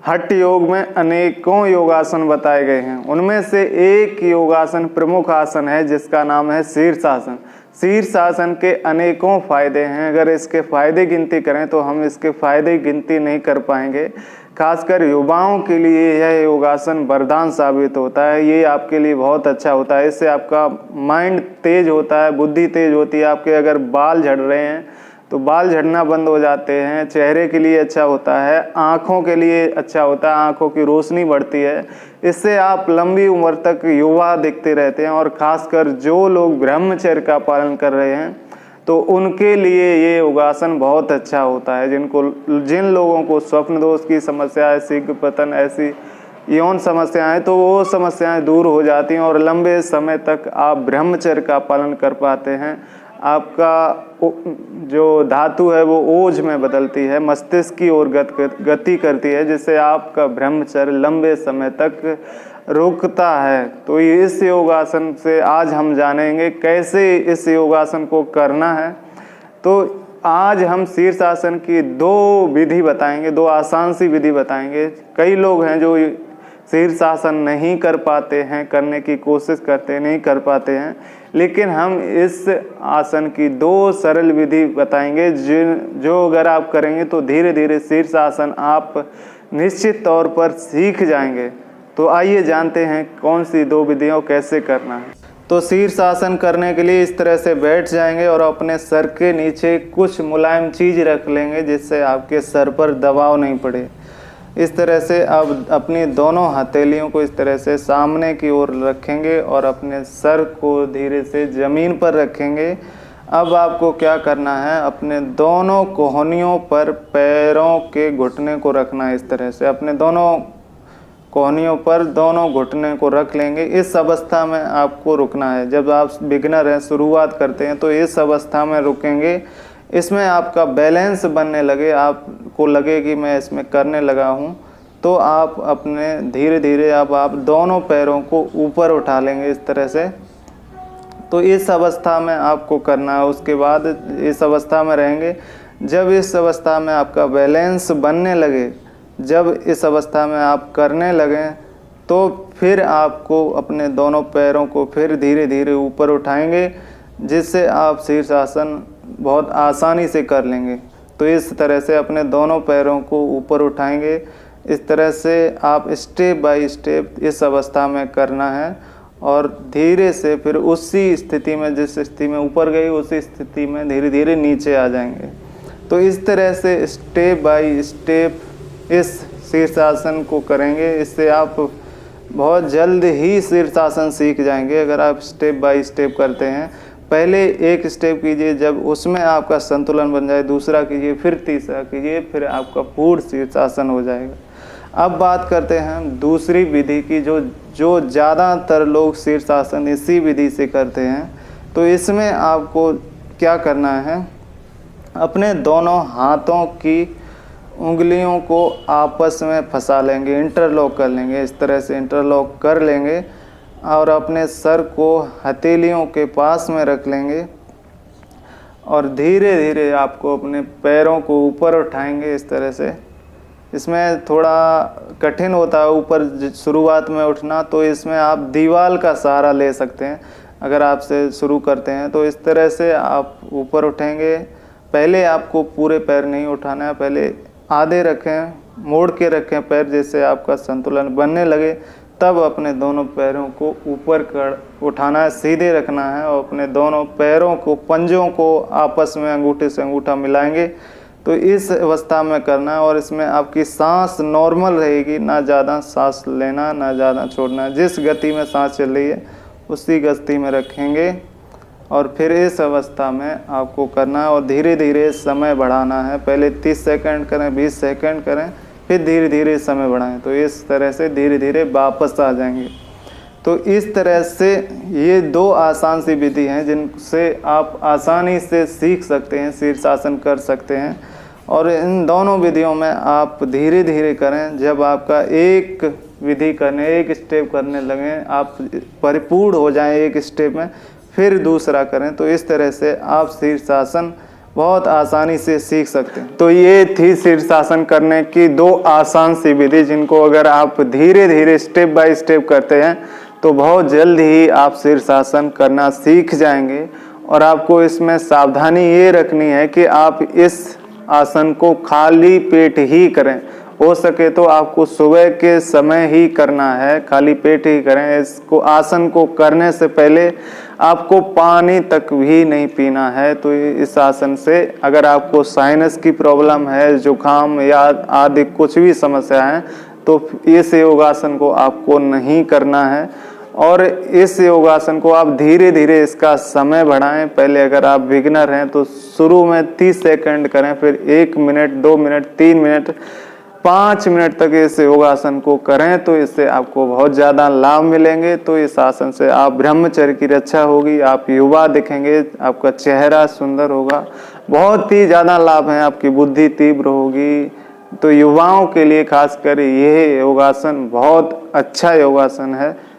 हठ योग में अनेकों योगासन बताए गए हैं। उनमें से एक योगासन प्रमुख आसन है जिसका नाम है शीर्षासन। शीर्षासन के अनेकों फायदे हैं। अगर इसके फायदे गिनती करें तो हम इसके फायदे गिनती नहीं कर पाएंगे। खासकर युवाओं के लिए यह योगासन वरदान साबित होता है। ये आपके लिए बहुत अच्छा होता है। इससे आपका माइंड तेज होता है, बुद्धि तेज होती है। आपके अगर बाल झड़ रहे हैं तो बाल झड़ना बंद हो जाते हैं। चेहरे के लिए अच्छा होता है, आँखों के लिए अच्छा होता है, आँखों की रोशनी बढ़ती है। इससे आप लंबी उम्र तक युवा दिखते रहते हैं। और ख़ासकर जो लोग ब्रह्मचर्य का पालन कर रहे हैं तो उनके लिए ये योगासन बहुत अच्छा होता है। जिन लोगों को स्वप्न दोष की समस्या है, शीघ्र पतन, ऐसी यौन समस्याएं, तो वो समस्याएं दूर हो जाती हैं और लंबे समय तक आप ब्रह्मचर्य का पालन कर पाते हैं। आपका जो धातु है वो ओज में बदलती है, मस्तिष्क की ओर गति करती है, जिससे आपका ब्रह्मचर्य लंबे समय तक रुकता है। तो इस योगासन से आज हम जानेंगे कैसे इस योगासन को करना है। तो आज हम शीर्षासन की दो विधि बताएंगे, दो आसान सी विधि बताएंगे। कई लोग हैं जो शीर्षासन नहीं कर पाते हैं, करने की कोशिश करते हैं, नहीं कर पाते हैं, लेकिन हम इस आसन की दो सरल विधि बताएंगे जो अगर आप करेंगे तो धीरे धीरे शीर्षासन आप निश्चित तौर पर सीख जाएंगे। तो आइए जानते हैं कौन सी दो विधियाँ कैसे करना है। तो शीर्षासन करने के लिए इस तरह से बैठ जाएंगे और अपने सर के नीचे कुछ मुलायम चीज़ रख लेंगे जिससे आपके सर पर दबाव नहीं पड़े। इस तरह से अब अपनी दोनों हथेलियों को इस तरह से सामने की ओर रखेंगे और अपने सर को धीरे से ज़मीन पर रखेंगे। अब आपको क्या करना है, अपने दोनों कोहनियों पर पैरों के घुटने को रखना है। इस तरह से अपने दोनों कोहनियों पर दोनों घुटने को रख लेंगे। इस अवस्था में आपको रुकना है। जब आप बिगिनर हैं, शुरुआत करते हैं, तो इस अवस्था में रुकेंगे। इसमें आपका बैलेंस बनने लगे, आपको लगे कि मैं इसमें करने लगा हूँ, तो आप अपने धीरे धीरे अब आप दोनों पैरों को ऊपर उठा लेंगे इस तरह से। तो इस अवस्था में आपको करना है। उसके बाद इस अवस्था में रहेंगे। जब इस अवस्था में आपका बैलेंस बनने लगे, जब इस अवस्था में आप करने लगें, तो फिर आपको अपने दोनों पैरों को फिर धीरे धीरे ऊपर उठाएंगे, जिससे आप शीर्षासन बहुत आसानी से कर लेंगे। तो इस तरह से अपने दोनों पैरों को ऊपर उठाएंगे। इस तरह से आप स्टेप बाय स्टेप इस अवस्था में करना है और धीरे से फिर उसी स्थिति में, जिस स्थिति में ऊपर गई उसी स्थिति में धीरे धीरे नीचे आ जाएंगे। तो इस तरह से स्टेप बाय स्टेप इस शीर्षासन को करेंगे। इससे आप बहुत जल्द ही शीर्षासन सीख जाएंगे अगर आप स्टेप बाय स्टेप करते हैं। पहले एक स्टेप कीजिए, जब उसमें आपका संतुलन बन जाए दूसरा कीजिए, फिर तीसरा कीजिए, फिर आपका पूर्ण शीर्षासन हो जाएगा। अब बात करते हैं दूसरी विधि की, जो ज़्यादातर लोग शीर्षासन इसी विधि से करते हैं। तो इसमें आपको क्या करना है, अपने दोनों हाथों की उंगलियों को आपस में फंसा लेंगे, इंटरलॉक कर लेंगे। इस तरह से इंटरलॉक कर लेंगे और अपने सर को हथेलियों के पास में रख लेंगे और धीरे धीरे आपको अपने पैरों को ऊपर उठाएंगे इस तरह से। इसमें थोड़ा कठिन होता है ऊपर शुरुआत में उठना, तो इसमें आप दीवार का सहारा ले सकते हैं अगर आपसे शुरू करते हैं। तो इस तरह से आप ऊपर उठेंगे। पहले आपको पूरे पैर नहीं उठाना है, पहले आधे रखें, मोड़ के रखें पैर, जैसे आपका संतुलन बनने लगे तब अपने दोनों पैरों को ऊपर कर उठाना है, सीधे रखना है और अपने दोनों पैरों को, पंजों को आपस में अंगूठे से अंगूठा मिलाएंगे। तो इस अवस्था में करना है और इसमें आपकी सांस नॉर्मल रहेगी, ना ज़्यादा सांस लेना ना ज़्यादा छोड़ना। जिस गति में सांस चल रही है उसी गति में रखेंगे और फिर इस अवस्था में आपको करना है और धीरे धीरे समय बढ़ाना है। पहले 30 सेकंड करें, 20 सेकंड करें, फिर धीरे धीरे समय बढ़ाएं। तो इस तरह से धीरे धीरे वापस आ जाएंगे। तो इस तरह से ये दो आसान सी विधि हैं जिनसे आप आसानी से सीख सकते हैं, शीर्षासन कर सकते हैं। और इन दोनों विधियों में आप धीरे धीरे करें। जब आपका एक विधि करने, एक स्टेप करने लगें, आप परिपूर्ण हो जाएं एक स्टेप में, फिर दूसरा करें। तो इस तरह से आप शीर्षासन बहुत आसानी से सीख सकते हैं। तो ये थी शीर्षासन करने की 2 आसान सी विधि, जिनको अगर आप धीरे धीरे स्टेप बाय स्टेप करते हैं तो बहुत जल्द ही आप शीर्षासन करना सीख जाएंगे। और आपको इसमें सावधानी ये रखनी है कि आप इस आसन को खाली पेट ही करें। हो सके तो आपको सुबह के समय ही करना है, खाली पेट ही करें। इसको आसन को करने से पहले आपको पानी तक भी नहीं पीना है। तो इस आसन से अगर आपको साइनस की प्रॉब्लम है, जुकाम या आदि कुछ भी समस्या है, तो इस योगासन को आपको नहीं करना है। और इस योगासन को आप धीरे धीरे इसका समय बढ़ाएं। पहले अगर आप बिगिनर हैं तो शुरू में 30 सेकंड करें, फिर 1 मिनट, 2 मिनट, 3 मिनट, 5 मिनट तक इस योगासन को करें। तो इससे आपको बहुत ज़्यादा लाभ मिलेंगे। तो इस आसन से आप ब्रह्मचर्य की रक्षा होगी, आप युवा दिखेंगे, आपका चेहरा सुंदर होगा, बहुत ही ज़्यादा लाभ है, आपकी बुद्धि तीव्र होगी। तो युवाओं के लिए खासकर ये योगासन बहुत अच्छा योगासन है।